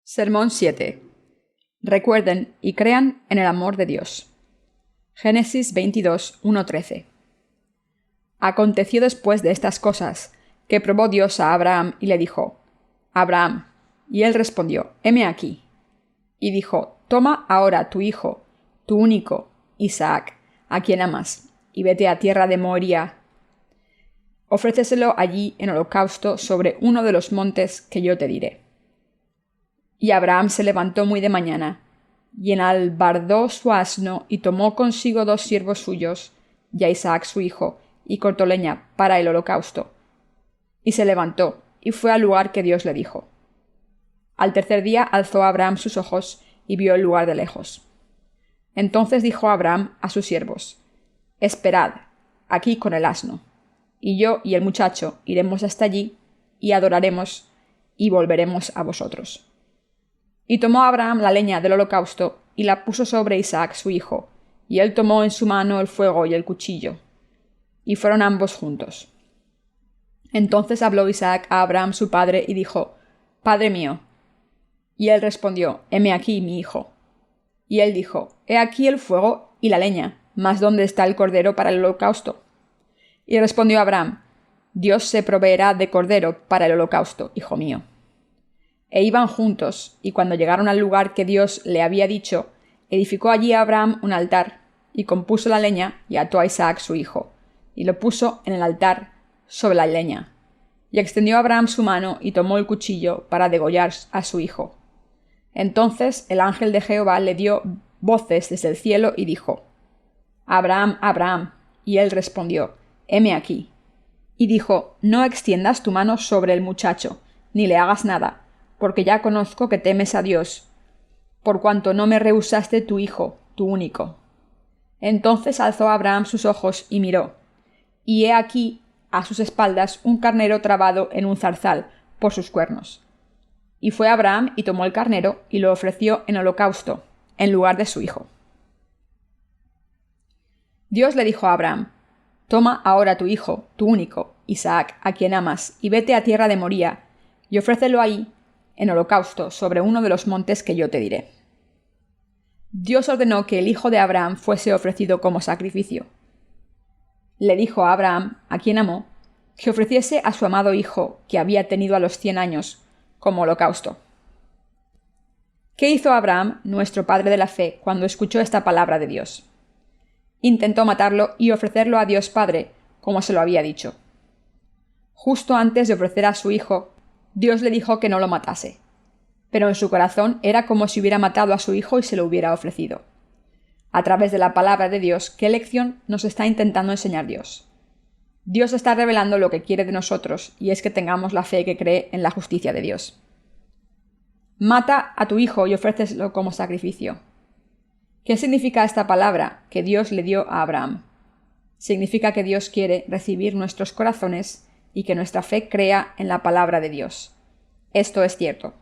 Sermón 7. Recuerden y crean en el amor de Dios. Génesis 22, 1-13. Aconteció después de estas cosas, que probó Dios a Abraham y le dijo: Abraham. Y él respondió: Heme aquí. Y dijo: Toma ahora tu hijo, tu único, Isaac, a quien amas, y vete a tierra de Moriah. Ofréceselo allí en holocausto sobre uno de los montes que yo te diré. Y Abraham se levantó muy de mañana, y enalbardó su asno, y tomó consigo 2 siervos suyos, y a Isaac su hijo, y cortó leña para el holocausto. Y se levantó, y fue al lugar que Dios le dijo. Al tercer día alzó Abraham sus ojos, y vio el lugar de lejos. Entonces dijo Abraham a sus siervos: Esperad aquí con el asno, y yo y el muchacho iremos hasta allí, y adoraremos, y volveremos a vosotros. Y tomó Abraham la leña del holocausto, y la puso sobre Isaac su hijo, y él tomó en su mano el fuego y el cuchillo. Y fueron ambos juntos. Entonces habló Isaac a Abraham su padre, y dijo: Padre mío. Y él respondió: Heme aquí, mi hijo. Y él dijo: He aquí el fuego y la leña, mas ¿dónde está el cordero para el holocausto? Y respondió Abraham: Dios se proveerá de cordero para el holocausto, hijo mío. E iban juntos, y cuando llegaron al lugar que Dios le había dicho, edificó allí Abraham un altar, y compuso la leña, y ató a Isaac su hijo, y lo puso en el altar sobre la leña. Y extendió Abraham su mano, y tomó el cuchillo para degollar a su hijo. Entonces el ángel de Jehová le dio voces desde el cielo, y dijo: Abraham, Abraham. Y él respondió: Heme aquí. Y dijo: No extiendas tu mano sobre el muchacho, ni le hagas nada, porque ya conozco que temes a Dios, por cuanto no me rehusaste tu hijo, tu único. Entonces alzó Abraham sus ojos y miró, y he aquí a sus espaldas un carnero trabado en un zarzal por sus cuernos. Y fue Abraham y tomó el carnero y lo ofreció en holocausto, en lugar de su hijo. Dios le dijo a Abraham: Toma ahora tu hijo, tu único, Isaac, a quien amas, y vete a tierra de Moriah, y ofrécelo ahí en holocausto sobre uno de los montes que yo te diré. Dios ordenó que el hijo de Abraham fuese ofrecido como sacrificio. Le dijo a Abraham, a quien amó, que ofreciese a su amado hijo, que había tenido a los 100 años, como holocausto. ¿Qué hizo Abraham, nuestro padre de la fe, cuando escuchó esta palabra de Dios? Intentó matarlo y ofrecerlo a Dios Padre, como se lo había dicho. Justo antes de ofrecer a su hijo, Dios le dijo que no lo matase, pero en su corazón era como si hubiera matado a su hijo y se lo hubiera ofrecido. A través de la palabra de Dios, ¿qué lección nos está intentando enseñar Dios? Dios está revelando lo que quiere de nosotros, y es que tengamos la fe que cree en la justicia de Dios. Mata a tu hijo y ofréceselo como sacrificio. ¿Qué significa esta palabra que Dios le dio a Abraham? Significa que Dios quiere recibir nuestros corazones y que nuestra fe crea en la palabra de Dios. Esto es cierto.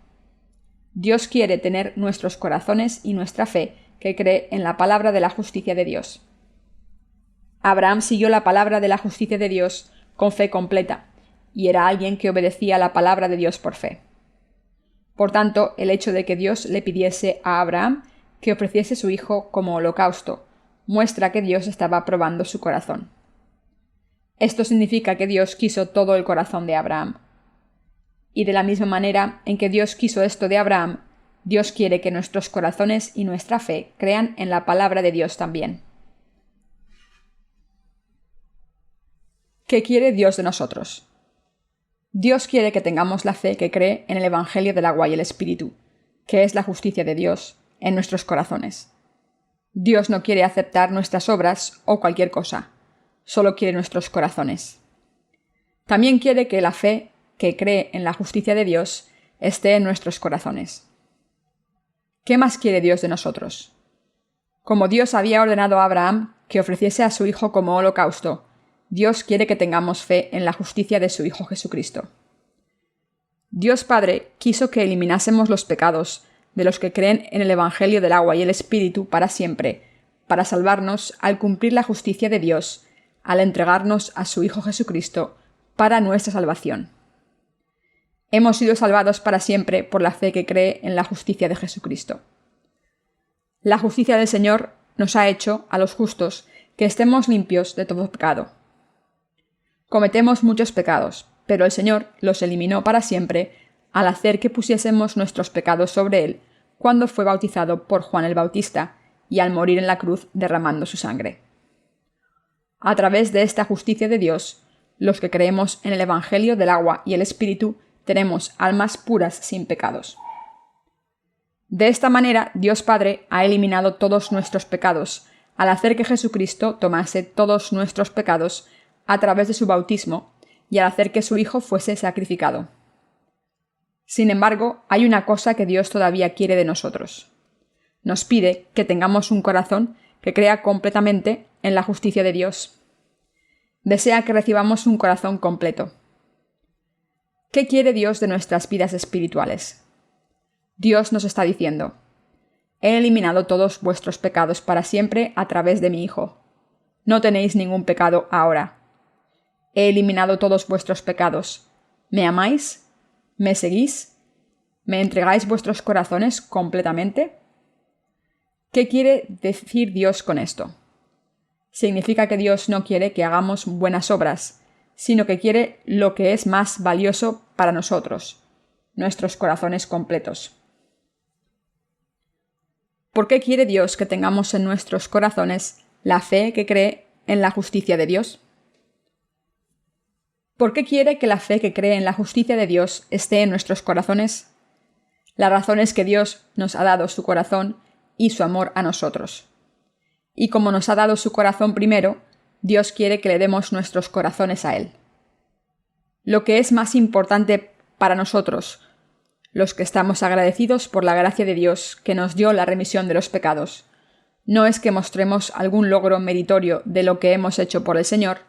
Dios quiere tener nuestros corazones y nuestra fe que cree en la palabra de la justicia de Dios. Abraham siguió la palabra de la justicia de Dios con fe completa, y era alguien que obedecía la palabra de Dios por fe. Por tanto, el hecho de que Dios le pidiese a Abraham que ofreciese su hijo como holocausto muestra que Dios estaba probando su corazón. Esto significa que Dios quiso todo el corazón de Abraham. Y de la misma manera en que Dios quiso esto de Abraham, Dios quiere que nuestros corazones y nuestra fe crean en la palabra de Dios también. ¿Qué quiere Dios de nosotros? Dios quiere que tengamos la fe que cree en el Evangelio del agua y el Espíritu, que es la justicia de Dios, en nuestros corazones. Dios no quiere aceptar nuestras obras o cualquier cosa. Solo quiere nuestros corazones. También quiere que la fe que cree en la justicia de Dios esté en nuestros corazones. ¿Qué más quiere Dios de nosotros? Como Dios había ordenado a Abraham que ofreciese a su hijo como holocausto, Dios quiere que tengamos fe en la justicia de su Hijo Jesucristo. Dios Padre quiso que eliminásemos los pecados de los que creen en el Evangelio del agua y el Espíritu para siempre, para salvarnos al cumplir la justicia de Dios, al entregarnos a su Hijo Jesucristo para nuestra salvación. Hemos sido salvados para siempre por la fe que cree en la justicia de Jesucristo. La justicia del Señor nos ha hecho, a los justos, que estemos limpios de todo pecado. Cometemos muchos pecados, pero el Señor los eliminó para siempre al hacer que pusiésemos nuestros pecados sobre Él cuando fue bautizado por Juan el Bautista y al morir en la cruz derramando su sangre. A través de esta justicia de Dios, los que creemos en el Evangelio del agua y el Espíritu tenemos almas puras sin pecados. De esta manera, Dios Padre ha eliminado todos nuestros pecados al hacer que Jesucristo tomase todos nuestros pecados a través de su bautismo y al hacer que su Hijo fuese sacrificado. Sin embargo, hay una cosa que Dios todavía quiere de nosotros. Nos pide que tengamos un corazón que crea completamente en la justicia de Dios. Desea que recibamos un corazón completo. ¿Qué quiere Dios de nuestras vidas espirituales? Dios nos está diciendo: he eliminado todos vuestros pecados para siempre a través de mi Hijo. No tenéis ningún pecado ahora. He eliminado todos vuestros pecados. ¿Me amáis? ¿Me seguís? ¿Me entregáis vuestros corazones completamente? ¿Qué quiere decir Dios con esto? Significa que Dios no quiere que hagamos buenas obras, sino que quiere lo que es más valioso para nosotros, nuestros corazones completos. ¿Por qué quiere Dios que tengamos en nuestros corazones la fe que cree en la justicia de Dios? ¿Por qué quiere que la fe que cree en la justicia de Dios esté en nuestros corazones? La razón es que Dios nos ha dado su corazón y su amor a nosotros. Y como nos ha dado su corazón primero, Dios quiere que le demos nuestros corazones a Él. Lo que es más importante para nosotros, los que estamos agradecidos por la gracia de Dios que nos dio la remisión de los pecados, no es que mostremos algún logro meritorio de lo que hemos hecho por el Señor,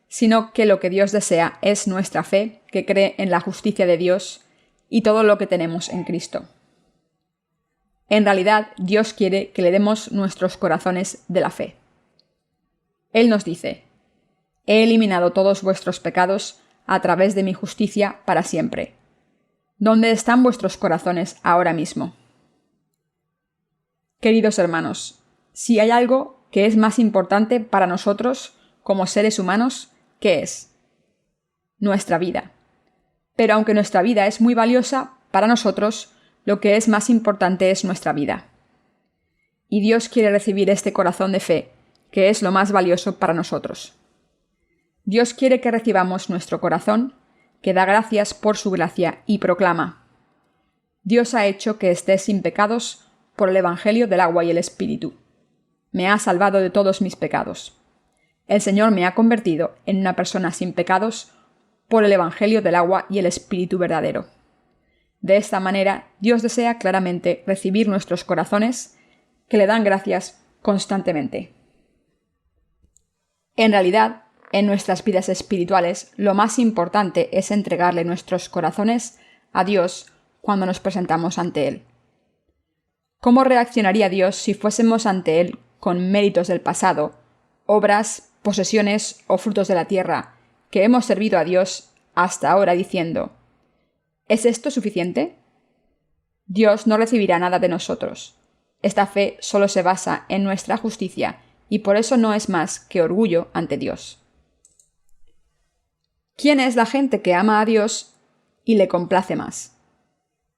sino que lo que Dios desea es nuestra fe que cree en la justicia de Dios y todo lo que tenemos en Cristo. En realidad, Dios quiere que le demos nuestros corazones de la fe. Él nos dice: he eliminado todos vuestros pecados a través de mi justicia para siempre. ¿Dónde están vuestros corazones ahora mismo? Queridos hermanos, si hay algo que es más importante para nosotros como seres humanos, ¿qué es? Nuestra vida. Pero aunque nuestra vida es muy valiosa, para nosotros lo que es más importante es nuestra vida. Y Dios quiere recibir este corazón de fe, que es lo más valioso para nosotros. Dios quiere que recibamos nuestro corazón, que da gracias por su gracia y proclama: Dios ha hecho que esté sin pecados por el Evangelio del agua y el Espíritu. Me ha salvado de todos mis pecados. El Señor me ha convertido en una persona sin pecados por el Evangelio del agua y el Espíritu verdadero. De esta manera, Dios desea claramente recibir nuestros corazones, que le dan gracias constantemente. En realidad, en nuestras vidas espirituales, lo más importante es entregarle nuestros corazones a Dios cuando nos presentamos ante Él. ¿Cómo reaccionaría Dios si fuésemos ante Él con méritos del pasado, obras, posesiones o frutos de la tierra, que hemos servido a Dios hasta ahora diciendo: ¿es esto suficiente? Dios no recibirá nada de nosotros. Esta fe solo se basa en nuestra justicia y por eso no es más que orgullo ante Dios. ¿Quién es la gente que ama a Dios y le complace más?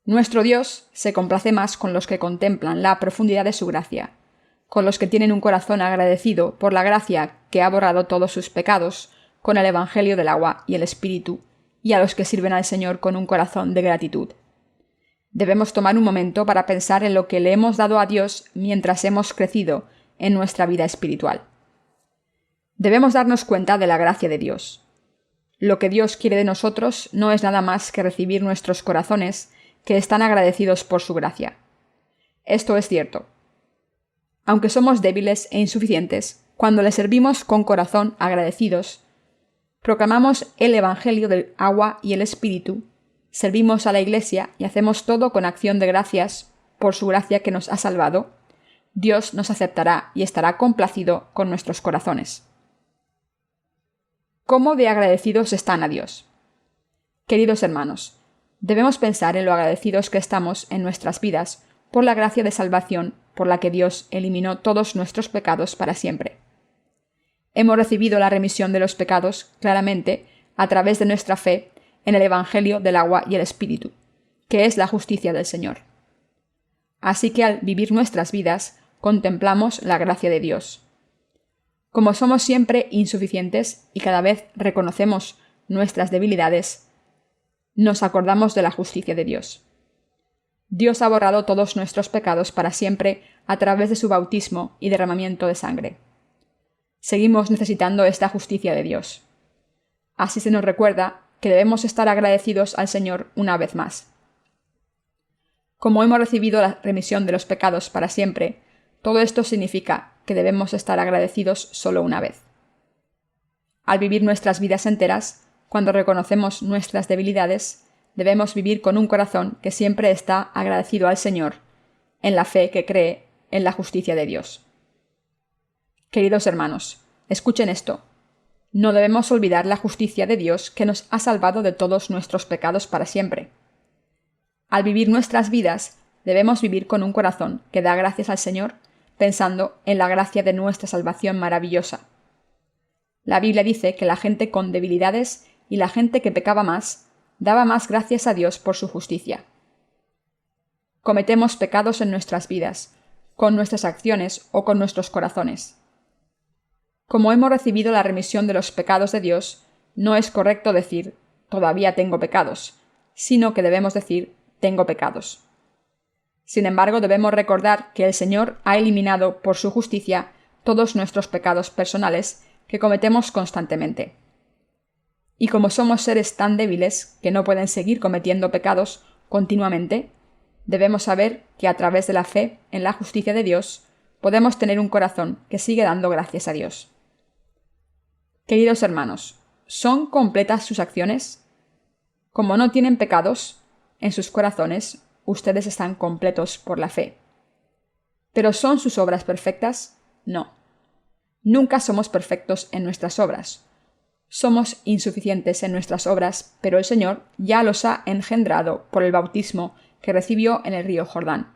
Nuestro Dios se complace más con los que contemplan la profundidad de su gracia, con los que tienen un corazón agradecido por la gracia que ha borrado todos sus pecados con el Evangelio del agua y el Espíritu, y a los que sirven al Señor con un corazón de gratitud. Debemos tomar un momento para pensar en lo que le hemos dado a Dios mientras hemos crecido en nuestra vida espiritual. Debemos darnos cuenta de la gracia de Dios. Lo que Dios quiere de nosotros no es nada más que recibir nuestros corazones que están agradecidos por su gracia. Esto es cierto. Aunque somos débiles e insuficientes, cuando le servimos con corazón agradecidos, proclamamos el Evangelio del agua y el Espíritu, servimos a la Iglesia y hacemos todo con acción de gracias por su gracia que nos ha salvado, Dios nos aceptará y estará complacido con nuestros corazones. ¿Cómo de agradecidos están a Dios? Queridos hermanos, Debemos pensar en lo agradecidos que estamos en nuestras vidas por la gracia de salvación por la que Dios eliminó todos nuestros pecados para siempre. Hemos recibido la remisión de los pecados claramente a través de nuestra fe en el Evangelio del agua y el Espíritu, que es la justicia del Señor. Así que al vivir nuestras vidas, contemplamos la gracia de Dios. Como somos siempre insuficientes y cada vez reconocemos nuestras debilidades, nos acordamos de la justicia de Dios. Dios ha borrado todos nuestros pecados para siempre a través de su bautismo y derramamiento de sangre. Seguimos necesitando esta justicia de Dios. Así se nos recuerda que debemos estar agradecidos al Señor una vez más. Como hemos recibido la remisión de los pecados para siempre, todo esto significa que debemos estar agradecidos solo una vez. Al vivir nuestras vidas enteras, cuando reconocemos nuestras debilidades, debemos vivir con un corazón que siempre está agradecido al Señor, en la fe que cree en la justicia de Dios. Queridos hermanos, escuchen esto. No debemos olvidar la justicia de Dios que nos ha salvado de todos nuestros pecados para siempre. Al vivir nuestras vidas, debemos vivir con un corazón que da gracias al Señor, pensando en la gracia de nuestra salvación maravillosa. La Biblia dice que la gente con debilidades y la gente que pecaba más, daba más gracias a Dios por su justicia. Cometemos pecados en nuestras vidas, con nuestras acciones o con nuestros corazones. Como hemos recibido la remisión de los pecados de Dios, no es correcto decir «todavía tengo pecados», sino que debemos decir «tengo pecados». Sin embargo, debemos recordar que el Señor ha eliminado por su justicia todos nuestros pecados personales que cometemos constantemente. Y como somos seres tan débiles que no pueden seguir cometiendo pecados continuamente, debemos saber que a través de la fe en la justicia de Dios podemos tener un corazón que sigue dando gracias a Dios. Queridos hermanos, ¿son completas sus acciones? Como no tienen pecados en sus corazones, ustedes están completos por la fe. ¿Pero son sus obras perfectas? No. Nunca somos perfectos en nuestras obras. Somos insuficientes en nuestras obras, pero el Señor ya los ha engendrado por el bautismo que recibió en el río Jordán.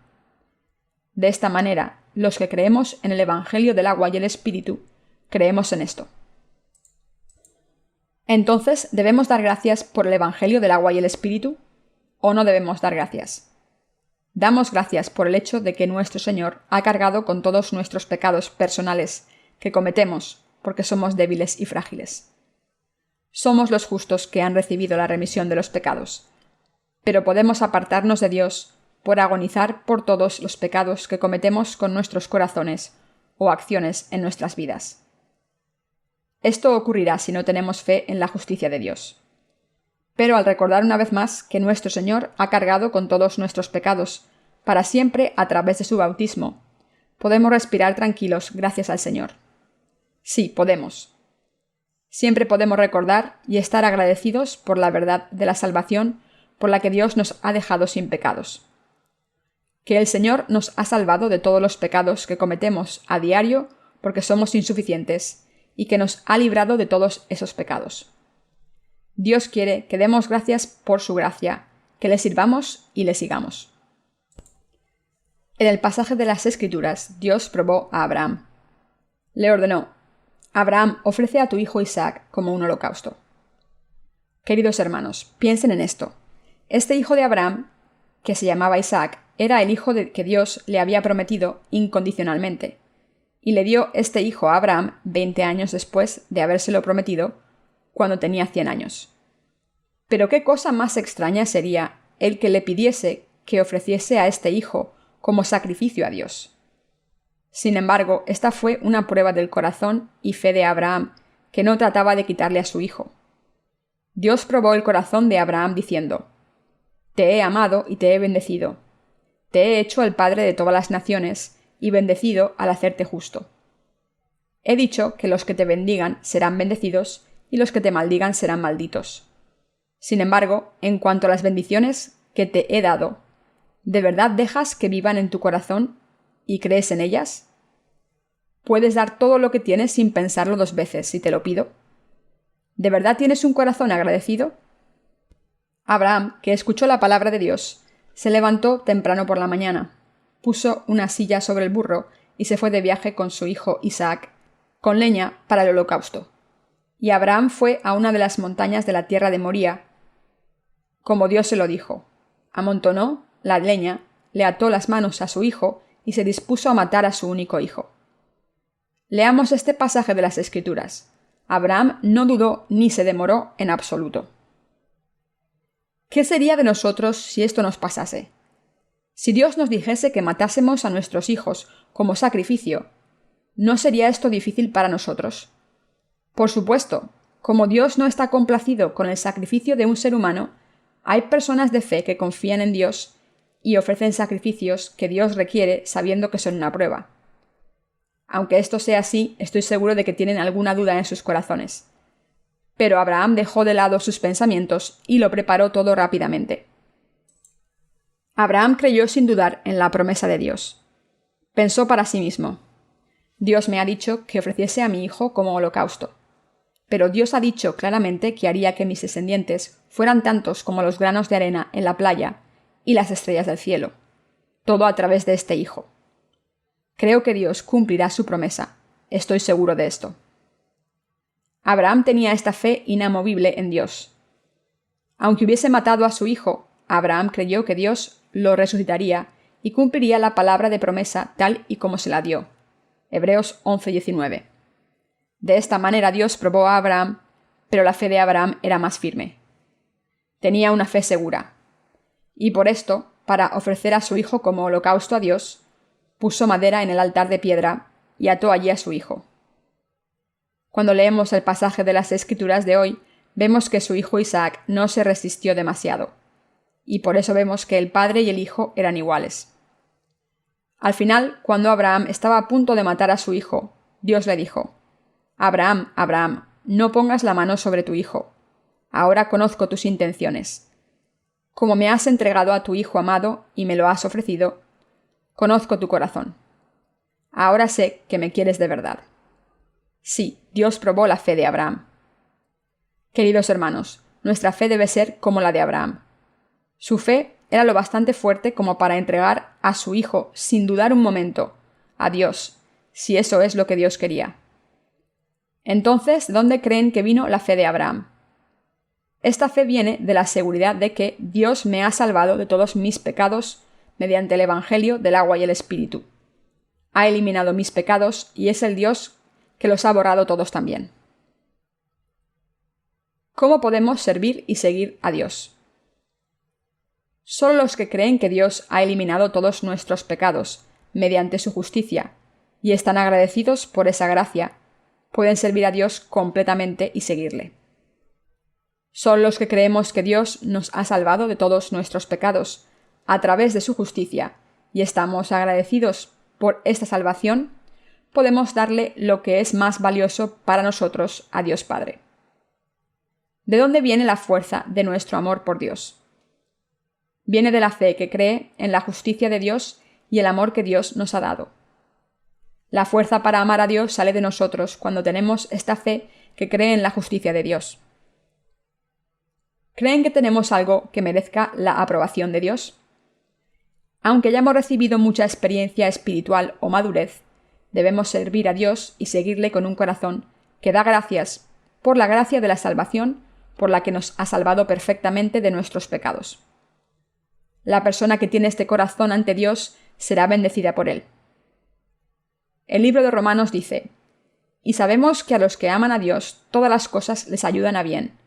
De esta manera, los que creemos en el Evangelio del agua y el Espíritu, creemos en esto. Entonces, ¿debemos dar gracias por el Evangelio del agua y el Espíritu? ¿O no debemos dar gracias? Damos gracias por el hecho de que nuestro Señor ha cargado con todos nuestros pecados personales que cometemos porque somos débiles y frágiles. Somos los justos que han recibido la remisión de los pecados, pero podemos apartarnos de Dios por agonizar por todos los pecados que cometemos con nuestros corazones o acciones en nuestras vidas. Esto ocurrirá si no tenemos fe en la justicia de Dios. Pero al recordar una vez más que nuestro Señor ha cargado con todos nuestros pecados para siempre a través de su bautismo, podemos respirar tranquilos gracias al Señor. Sí, podemos. Siempre podemos recordar y estar agradecidos por la verdad de la salvación por la que Dios nos ha dejado sin pecados. Que el Señor nos ha salvado de todos los pecados que cometemos a diario porque somos insuficientes y que nos ha librado de todos esos pecados. Dios quiere que demos gracias por su gracia, que le sirvamos y le sigamos. En el pasaje de las Escrituras, Dios probó a Abraham. Le ordenó: Abraham, ofrece a tu hijo Isaac como un holocausto. Queridos hermanos, piensen en esto. Este hijo de Abraham, que se llamaba Isaac, era el hijo que Dios le había prometido incondicionalmente, y le dio este hijo a Abraham 20 años después de habérselo prometido, cuando tenía 100 años. Pero qué cosa más extraña sería el que le pidiese que ofreciese a este hijo como sacrificio a Dios. Sin embargo, esta fue una prueba del corazón y fe de Abraham, que no trataba de quitarle a su hijo. Dios probó el corazón de Abraham diciendo: Te he amado y te he bendecido. Te he hecho el padre de todas las naciones y bendecido al hacerte justo. He dicho que los que te bendigan serán bendecidos y los que te maldigan serán malditos. Sin embargo, en cuanto a las bendiciones que te he dado, ¿de verdad dejas que vivan en tu corazón y crees en ellas? ¿Puedes dar todo lo que tienes sin pensarlo 2 veces si te lo pido? ¿De verdad tienes un corazón agradecido? Abraham, que escuchó la palabra de Dios, se levantó temprano por la mañana, puso una silla sobre el burro y se fue de viaje con su hijo Isaac, con leña para el holocausto. Y Abraham fue a una de las montañas de la tierra de Moría, como Dios se lo dijo. Amontonó la leña, le ató las manos a su hijo y se dispuso a matar a su único hijo. Leamos este pasaje de las Escrituras. Abraham no dudó ni se demoró en absoluto. ¿Qué sería de nosotros si esto nos pasase? Si Dios nos dijese que matásemos a nuestros hijos como sacrificio, ¿no sería esto difícil para nosotros? Por supuesto, como Dios no está complacido con el sacrificio de un ser humano, hay personas de fe que confían en Dios y ofrecen sacrificios que Dios requiere sabiendo que son una prueba. Aunque esto sea así, estoy seguro de que tienen alguna duda en sus corazones. Pero Abraham dejó de lado sus pensamientos y lo preparó todo rápidamente. Abraham creyó sin dudar en la promesa de Dios. Pensó para sí mismo: Dios me ha dicho que ofreciese a mi hijo como holocausto. Pero Dios ha dicho claramente que haría que mis descendientes fueran tantos como los granos de arena en la playa y las estrellas del cielo, todo a través de este hijo. Creo que Dios cumplirá su promesa. Estoy seguro de esto. Abraham tenía esta fe inamovible en Dios. Aunque hubiese matado a su hijo, Abraham creyó que Dios lo resucitaría y cumpliría la palabra de promesa tal y como se la dio. Hebreos 11:19. De esta manera Dios probó a Abraham, pero la fe de Abraham era más firme. Tenía una fe segura. Y por esto, para ofrecer a su hijo como holocausto a Dios, puso madera en el altar de piedra y ató allí a su hijo. Cuando leemos el pasaje de las Escrituras de hoy, vemos que su hijo Isaac no se resistió demasiado, y por eso vemos que el padre y el hijo eran iguales. Al final, cuando Abraham estaba a punto de matar a su hijo, Dios le dijo: Abraham, Abraham, no pongas la mano sobre tu hijo. Ahora conozco tus intenciones. Como me has entregado a tu hijo amado y me lo has ofrecido, conozco tu corazón. Ahora sé que me quieres de verdad. Sí, Dios probó la fe de Abraham. Queridos hermanos, nuestra fe debe ser como la de Abraham. Su fe era lo bastante fuerte como para entregar a su hijo, sin dudar un momento, a Dios, si eso es lo que Dios quería. Entonces, ¿dónde creen que vino la fe de Abraham? Esta fe viene de la seguridad de que Dios me ha salvado de todos mis pecados mediante el Evangelio del agua y el Espíritu. Ha eliminado mis pecados y es el Dios que los ha borrado todos también. ¿Cómo podemos servir y seguir a Dios? Solo los que creen que Dios ha eliminado todos nuestros pecados mediante su justicia y están agradecidos por esa gracia, pueden servir a Dios completamente y seguirle. Solo los que creemos que Dios nos ha salvado de todos nuestros pecados a través de su justicia y estamos agradecidos por esta salvación, podemos darle lo que es más valioso para nosotros a Dios Padre. ¿De dónde viene la fuerza de nuestro amor por Dios? Viene de la fe que cree en la justicia de Dios y el amor que Dios nos ha dado. La fuerza para amar a Dios sale de nosotros cuando tenemos esta fe que cree en la justicia de Dios. ¿Creen que tenemos algo que merezca la aprobación de Dios? Aunque hayamos recibido mucha experiencia espiritual o madurez, debemos servir a Dios y seguirle con un corazón que da gracias por la gracia de la salvación por la que nos ha salvado perfectamente de nuestros pecados. La persona que tiene este corazón ante Dios será bendecida por él. El libro de Romanos dice: Y sabemos que a los que aman a Dios todas las cosas les ayudan a bien,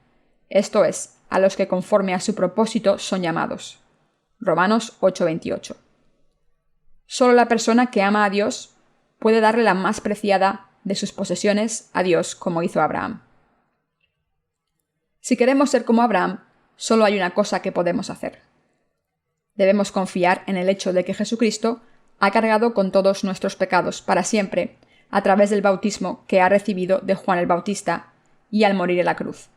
esto es, a los que conforme a su propósito son llamados. Romanos 8:28. Solo la persona que ama a Dios puede darle la más preciada de sus posesiones a Dios, como hizo Abraham. Si queremos ser como Abraham, solo hay una cosa que podemos hacer. Debemos confiar en el hecho de que Jesucristo ha cargado con todos nuestros pecados para siempre a través del bautismo que ha recibido de Juan el Bautista y al morir en la cruz.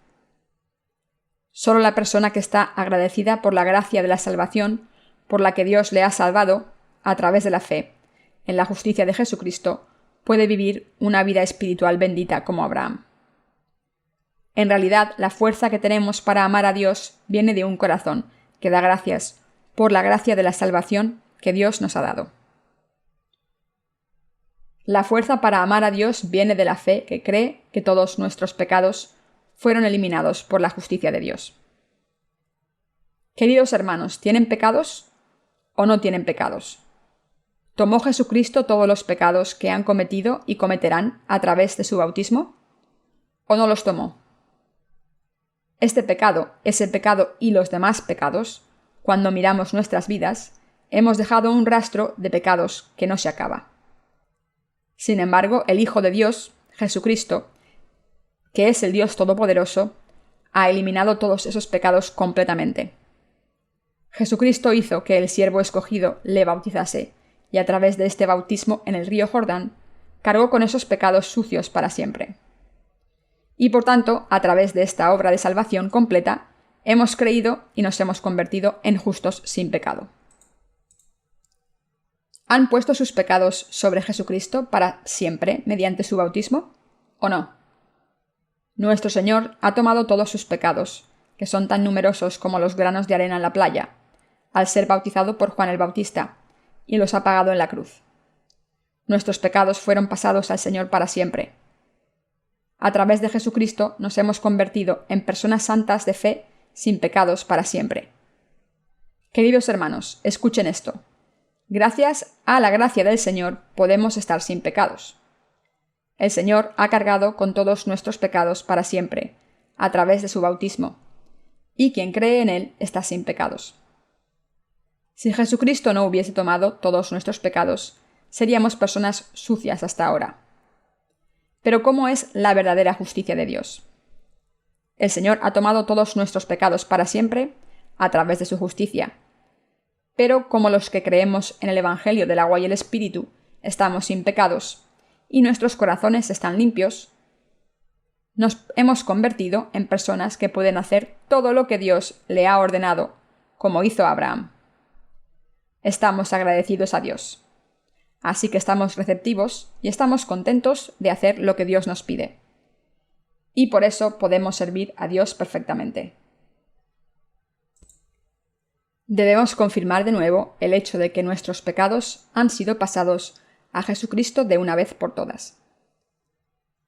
Solo la persona que está agradecida por la gracia de la salvación por la que Dios le ha salvado a través de la fe en la justicia de Jesucristo puede vivir una vida espiritual bendita como Abraham. En realidad, la fuerza que tenemos para amar a Dios viene de un corazón que da gracias por la gracia de la salvación que Dios nos ha dado. La fuerza para amar a Dios viene de la fe que cree que todos nuestros pecados fueron eliminados por la justicia de Dios. Queridos hermanos, ¿tienen pecados o no tienen pecados? ¿Tomó Jesucristo todos los pecados que han cometido y cometerán a través de su bautismo? ¿O no los tomó? Este pecado, ese pecado y los demás pecados, cuando miramos nuestras vidas, hemos dejado un rastro de pecados que no se acaba. Sin embargo, el Hijo de Dios, Jesucristo, que es el Dios Todopoderoso, ha eliminado todos esos pecados completamente. Jesucristo hizo que el siervo escogido le bautizase, y a través de este bautismo en el río Jordán, cargó con esos pecados sucios para siempre. Y por tanto, a través de esta obra de salvación completa, hemos creído y nos hemos convertido en justos sin pecado. ¿Han puesto sus pecados sobre Jesucristo para siempre mediante su bautismo? ¿O no? Nuestro Señor ha tomado todos sus pecados, que son tan numerosos como los granos de arena en la playa, al ser bautizado por Juan el Bautista, y los ha pagado en la cruz. Nuestros pecados fueron pasados al Señor para siempre. A través de Jesucristo nos hemos convertido en personas santas de fe sin pecados para siempre. Queridos hermanos, escuchen esto. Gracias a la gracia del Señor podemos estar sin pecados. El Señor ha cargado con todos nuestros pecados para siempre, a través de su bautismo, y quien cree en Él está sin pecados. Si Jesucristo no hubiese tomado todos nuestros pecados, seríamos personas sucias hasta ahora. Pero ¿cómo es la verdadera justicia de Dios? El Señor ha tomado todos nuestros pecados para siempre a través de su justicia. Pero como los que creemos en el Evangelio del agua y el Espíritu estamos sin pecados y nuestros corazones están limpios, nos hemos convertido en personas que pueden hacer todo lo que Dios le ha ordenado, como hizo Abraham. Estamos agradecidos a Dios. Así que estamos receptivos y estamos contentos de hacer lo que Dios nos pide. Y por eso podemos servir a Dios perfectamente. Debemos confirmar de nuevo el hecho de que nuestros pecados han sido pasados a Jesucristo de una vez por todas.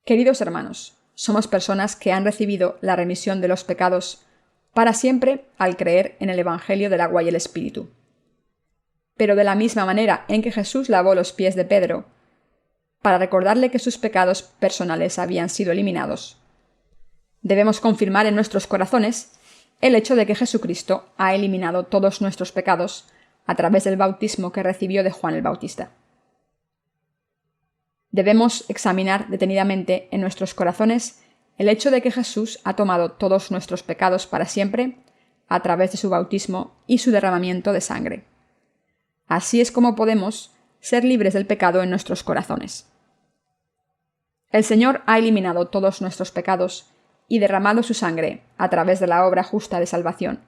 Queridos hermanos, somos personas que han recibido la remisión de los pecados para siempre al creer en el Evangelio del agua y el Espíritu. Pero de la misma manera en que Jesús lavó los pies de Pedro, para recordarle que sus pecados personales habían sido eliminados, debemos confirmar en nuestros corazones el hecho de que Jesucristo ha eliminado todos nuestros pecados a través del bautismo que recibió de Juan el Bautista. Debemos examinar detenidamente en nuestros corazones el hecho de que Jesús ha tomado todos nuestros pecados para siempre a través de su bautismo y su derramamiento de sangre. Así es como podemos ser libres del pecado en nuestros corazones. El Señor ha eliminado todos nuestros pecados y derramado su sangre a través de la obra justa de salvación.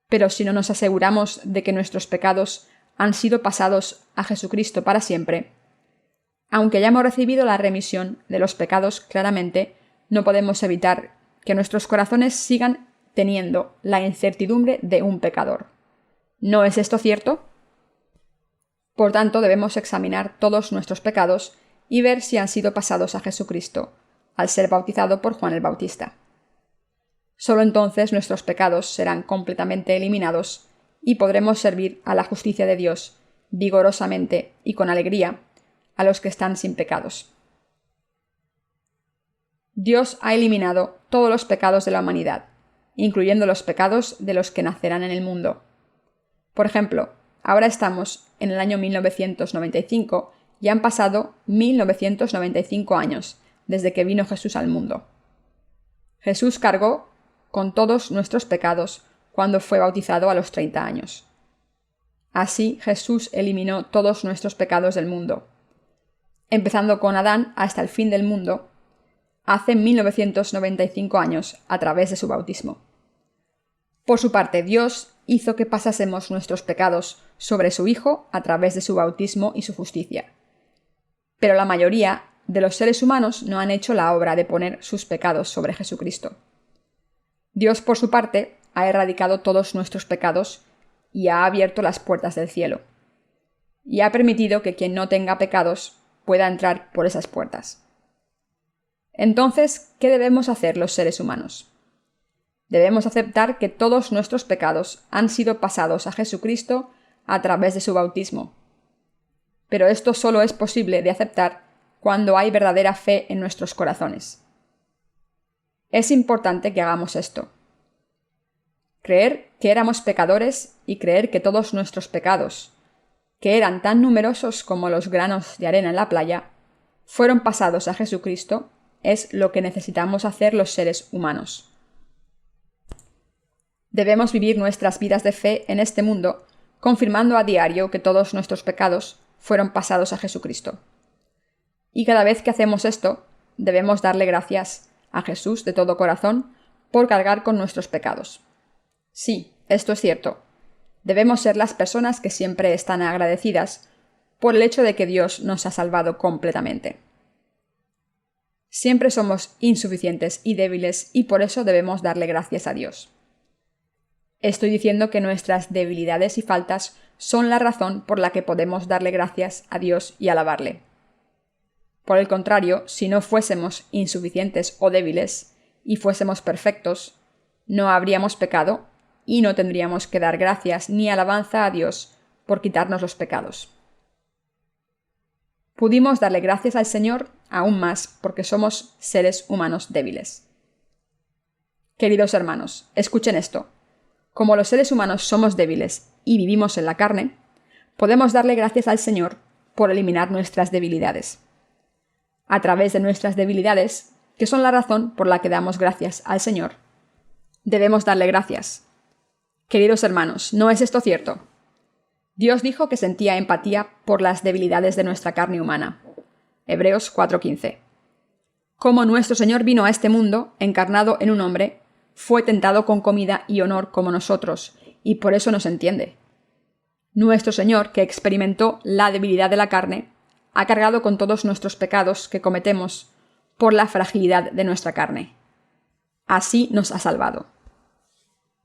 Pero si no nos aseguramos de que nuestros pecados han sido pasados a Jesucristo para siempre, aunque hayamos recibido la remisión de los pecados claramente, no podemos evitar que nuestros corazones sigan teniendo la incertidumbre de un pecador. ¿No es esto cierto? Por tanto, debemos examinar todos nuestros pecados y ver si han sido pasados a Jesucristo, al ser bautizado por Juan el Bautista. Solo entonces nuestros pecados serán completamente eliminados y podremos servir a la justicia de Dios vigorosamente y con alegría a los que están sin pecados. Dios ha eliminado todos los pecados de la humanidad, incluyendo los pecados de los que nacerán en el mundo. Por ejemplo, ahora estamos en el año 1995 y han pasado 1995 años desde que vino Jesús al mundo. Jesús cargó con todos nuestros pecados cuando fue bautizado a los 30 años. Así Jesús eliminó todos nuestros pecados del mundo, empezando con Adán hasta el fin del mundo, hace 1995 años a través de su bautismo. Por su parte, Dios hizo que pasásemos nuestros pecados sobre su Hijo a través de su bautismo y su justicia. Pero la mayoría de los seres humanos no han hecho la obra de poner sus pecados sobre Jesucristo. Dios, por su parte, ha erradicado todos nuestros pecados y ha abierto las puertas del cielo. Y ha permitido que quien no tenga pecados pueda entrar por esas puertas. Entonces, ¿qué debemos hacer los seres humanos? Debemos aceptar que todos nuestros pecados han sido pasados a Jesucristo a través de su bautismo. Pero esto solo es posible de aceptar cuando hay verdadera fe en nuestros corazones. Es importante que hagamos esto. Creer que éramos pecadores y creer que todos nuestros pecados, que eran tan numerosos como los granos de arena en la playa, fueron pasados a Jesucristo, es lo que necesitamos hacer los seres humanos. Debemos vivir nuestras vidas de fe en este mundo, confirmando a diario que todos nuestros pecados fueron pasados a Jesucristo. Y cada vez que hacemos esto, debemos darle gracias a Jesús de todo corazón por cargar con nuestros pecados. Sí, esto es cierto. Debemos ser las personas que siempre están agradecidas por el hecho de que Dios nos ha salvado completamente. Siempre somos insuficientes y débiles y por eso debemos darle gracias a Dios. Estoy diciendo que nuestras debilidades y faltas son la razón por la que podemos darle gracias a Dios y alabarle. Por el contrario, si no fuésemos insuficientes o débiles y fuésemos perfectos, no habríamos pecado y no tendríamos que dar gracias ni alabanza a Dios por quitarnos los pecados. Pudimos darle gracias al Señor aún más porque somos seres humanos débiles. Queridos hermanos, escuchen esto. Como los seres humanos somos débiles y vivimos en la carne, podemos darle gracias al Señor por eliminar nuestras debilidades. A través de nuestras debilidades, que son la razón por la que damos gracias al Señor, debemos darle gracias. Queridos hermanos, ¿no es esto cierto? Dios dijo que sentía empatía por las debilidades de nuestra carne humana. Hebreos 4:15. Como nuestro Señor vino a este mundo, encarnado en un hombre, fue tentado con comida y honor como nosotros, y por eso nos entiende. Nuestro Señor, que experimentó la debilidad de la carne, ha cargado con todos nuestros pecados que cometemos por la fragilidad de nuestra carne. Así nos ha salvado.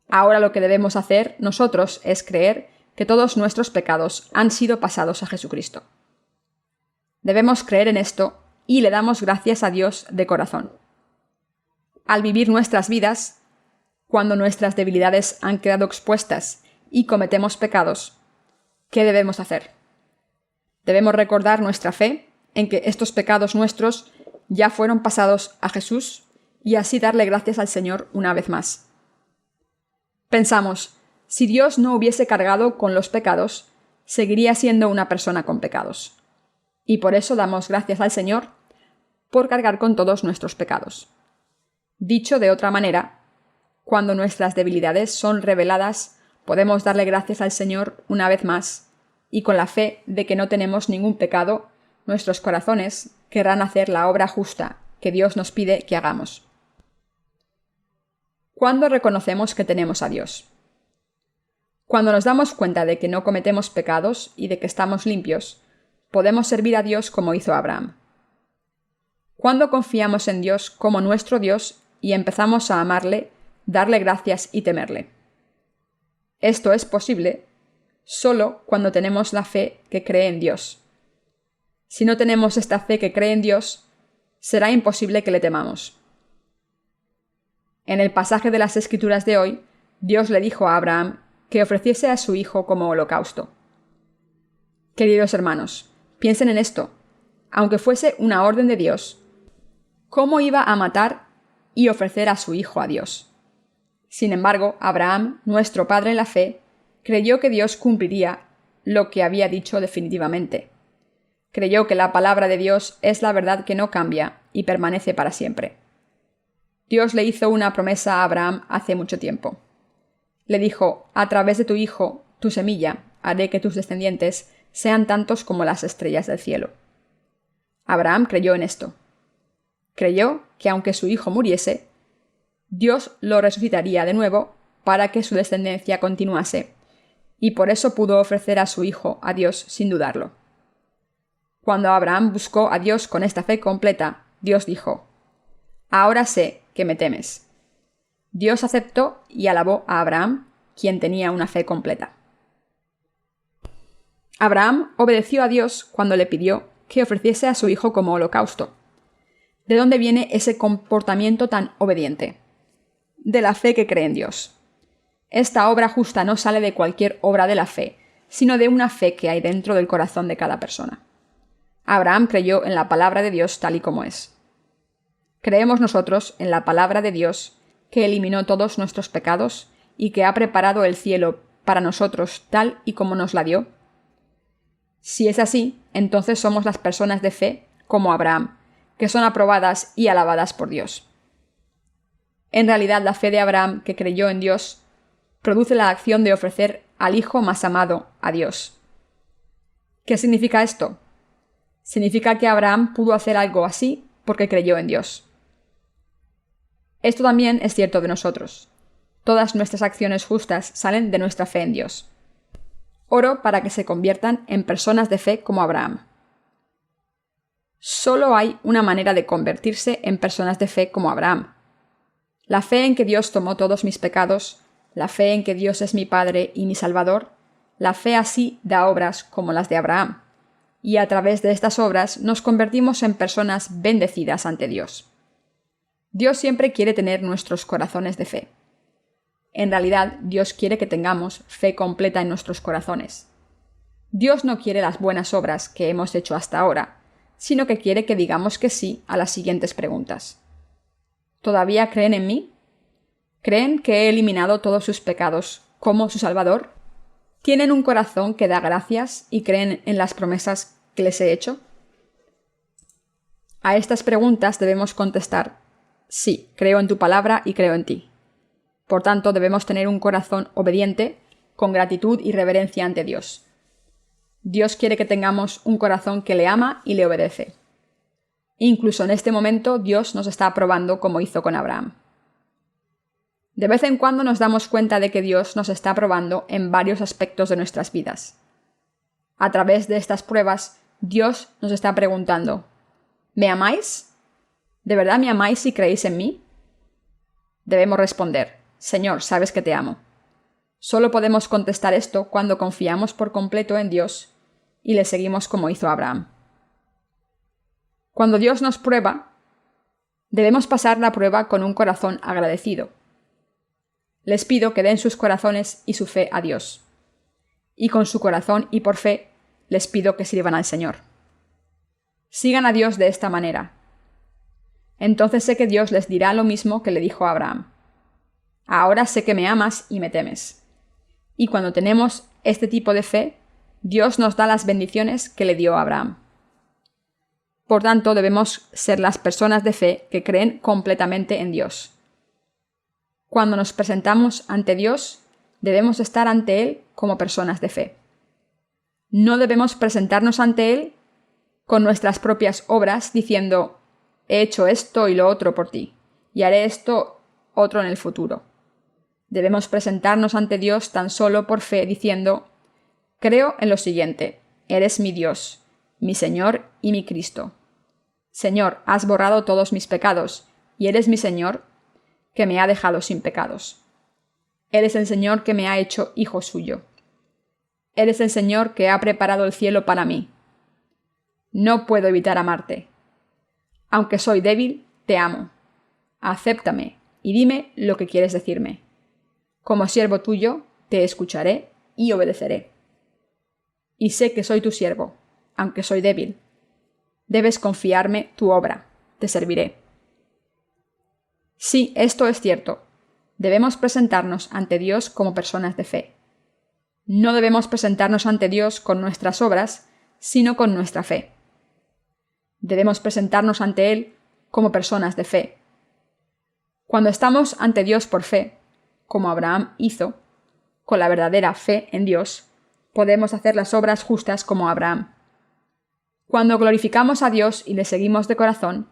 Ahora lo que debemos hacer nosotros es creer que todos nuestros pecados han sido pasados a Jesucristo. Debemos creer en esto y le damos gracias a Dios de corazón. Al vivir nuestras vidas, cuando nuestras debilidades han quedado expuestas y cometemos pecados, ¿qué debemos hacer? Debemos recordar nuestra fe en que estos pecados nuestros ya fueron pasados a Jesús y así darle gracias al Señor una vez más. Pensamos, si Dios no hubiese cargado con los pecados, seguiría siendo una persona con pecados. Y por eso damos gracias al Señor por cargar con todos nuestros pecados. Dicho de otra manera, cuando nuestras debilidades son reveladas, podemos darle gracias al Señor una vez más, y con la fe de que no tenemos ningún pecado, nuestros corazones querrán hacer la obra justa que Dios nos pide que hagamos. ¿Cuándo reconocemos que tenemos a Dios? Cuando nos damos cuenta de que no cometemos pecados y de que estamos limpios, podemos servir a Dios como hizo Abraham. Cuando confiamos en Dios como nuestro Dios y empezamos a amarle, darle gracias y temerle. Esto es posible solo cuando tenemos la fe que cree en Dios. Si no tenemos esta fe que cree en Dios, será imposible que le temamos. En el pasaje de las Escrituras de hoy, Dios le dijo a Abraham que ofreciese a su hijo como holocausto. Queridos hermanos, piensen en esto. Aunque fuese una orden de Dios, ¿cómo iba a matar y ofrecer a su hijo a Dios? Sin embargo, Abraham, nuestro padre en la fe, creyó que Dios cumpliría lo que había dicho definitivamente. Creyó que la palabra de Dios es la verdad que no cambia y permanece para siempre. Dios le hizo una promesa a Abraham hace mucho tiempo. Le dijo, a través de tu hijo, tu semilla, haré que tus descendientes sean tantos como las estrellas del cielo. Abraham creyó en esto. Creyó que aunque su hijo muriese, Dios lo resucitaría de nuevo para que su descendencia continuase, y por eso pudo ofrecer a su hijo a Dios sin dudarlo. Cuando Abraham buscó a Dios con esta fe completa, Dios dijo: «Ahora sé que me temes». Dios aceptó y alabó a Abraham, quien tenía una fe completa. Abraham obedeció a Dios cuando le pidió que ofreciese a su hijo como holocausto. ¿De dónde viene ese comportamiento tan obediente? De la fe que cree en Dios. Esta obra justa no sale de cualquier obra de la fe, sino de una fe que hay dentro del corazón de cada persona. Abraham creyó en la palabra de Dios tal y como es. ¿Creemos nosotros en la palabra de Dios que eliminó todos nuestros pecados y que ha preparado el cielo para nosotros tal y como nos la dio? Si es así, entonces somos las personas de fe como Abraham, que son aprobadas y alabadas por Dios. En realidad, la fe de Abraham, que creyó en Dios, produce la acción de ofrecer al Hijo más amado a Dios. ¿Qué significa esto? Significa que Abraham pudo hacer algo así porque creyó en Dios. Esto también es cierto de nosotros. Todas nuestras acciones justas salen de nuestra fe en Dios. Oro para que se conviertan en personas de fe como Abraham. Solo hay una manera de convertirse en personas de fe como Abraham. La fe en que Dios tomó todos mis pecados, la fe en que Dios es mi Padre y mi Salvador, la fe así da obras como las de Abraham, y a través de estas obras nos convertimos en personas bendecidas ante Dios. Dios siempre quiere tener nuestros corazones de fe. En realidad, Dios quiere que tengamos fe completa en nuestros corazones. Dios no quiere las buenas obras que hemos hecho hasta ahora, sino que quiere que digamos que sí a las siguientes preguntas. ¿Todavía creen en mí? ¿Creen que he eliminado todos sus pecados como su Salvador? ¿Tienen un corazón que da gracias y creen en las promesas que les he hecho? A estas preguntas debemos contestar: sí, creo en tu palabra y creo en ti. Por tanto, debemos tener un corazón obediente, con gratitud y reverencia ante Dios. Dios quiere que tengamos un corazón que le ama y le obedece. Incluso en este momento, Dios nos está probando como hizo con Abraham. De vez en cuando nos damos cuenta de que Dios nos está probando en varios aspectos de nuestras vidas. A través de estas pruebas, Dios nos está preguntando: ¿me amáis? ¿De verdad me amáis y creéis en mí? Debemos responder: Señor, sabes que te amo. Solo podemos contestar esto cuando confiamos por completo en Dios y le seguimos como hizo Abraham. Cuando Dios nos prueba, debemos pasar la prueba con un corazón agradecido. Les pido que den sus corazones y su fe a Dios. Y con su corazón y por fe, les pido que sirvan al Señor. Sigan a Dios de esta manera. Entonces sé que Dios les dirá lo mismo que le dijo a Abraham: ahora sé que me amas y me temes. Y cuando tenemos este tipo de fe, Dios nos da las bendiciones que le dio a Abraham. Por tanto, debemos ser las personas de fe que creen completamente en Dios. Cuando nos presentamos ante Dios, debemos estar ante Él como personas de fe. No debemos presentarnos ante Él con nuestras propias obras diciendo: he hecho esto y lo otro por ti, y haré esto otro en el futuro. Debemos presentarnos ante Dios tan solo por fe diciendo: creo en lo siguiente, eres mi Dios, mi Señor y mi Cristo. Señor, has borrado todos mis pecados, y eres mi Señor, que me ha dejado sin pecados. Eres el Señor que me ha hecho hijo suyo. Eres el Señor que ha preparado el cielo para mí. No puedo evitar amarte. Aunque soy débil, te amo. Acéptame y dime lo que quieres decirme. Como siervo tuyo, te escucharé y obedeceré. Y sé que soy tu siervo, aunque soy débil. Debes confiarme tu obra, te serviré. Sí, esto es cierto. Debemos presentarnos ante Dios como personas de fe. No debemos presentarnos ante Dios con nuestras obras, sino con nuestra fe. Debemos presentarnos ante Él como personas de fe. Cuando estamos ante Dios por fe, como Abraham hizo, con la verdadera fe en Dios, podemos hacer las obras justas como Abraham. Cuando glorificamos a Dios y le seguimos de corazón,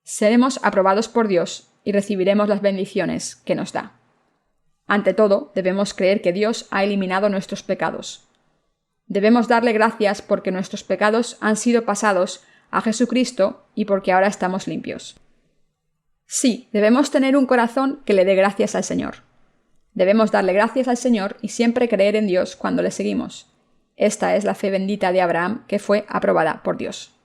seremos aprobados por Dios y recibiremos las bendiciones que nos da. Ante todo, debemos creer que Dios ha eliminado nuestros pecados. Debemos darle gracias porque nuestros pecados han sido pasados a Jesucristo y porque ahora estamos limpios. Sí, debemos tener un corazón que le dé gracias al Señor. Debemos darle gracias al Señor y siempre creer en Dios cuando le seguimos. Esta es la fe bendita de Abraham que fue aprobada por Dios.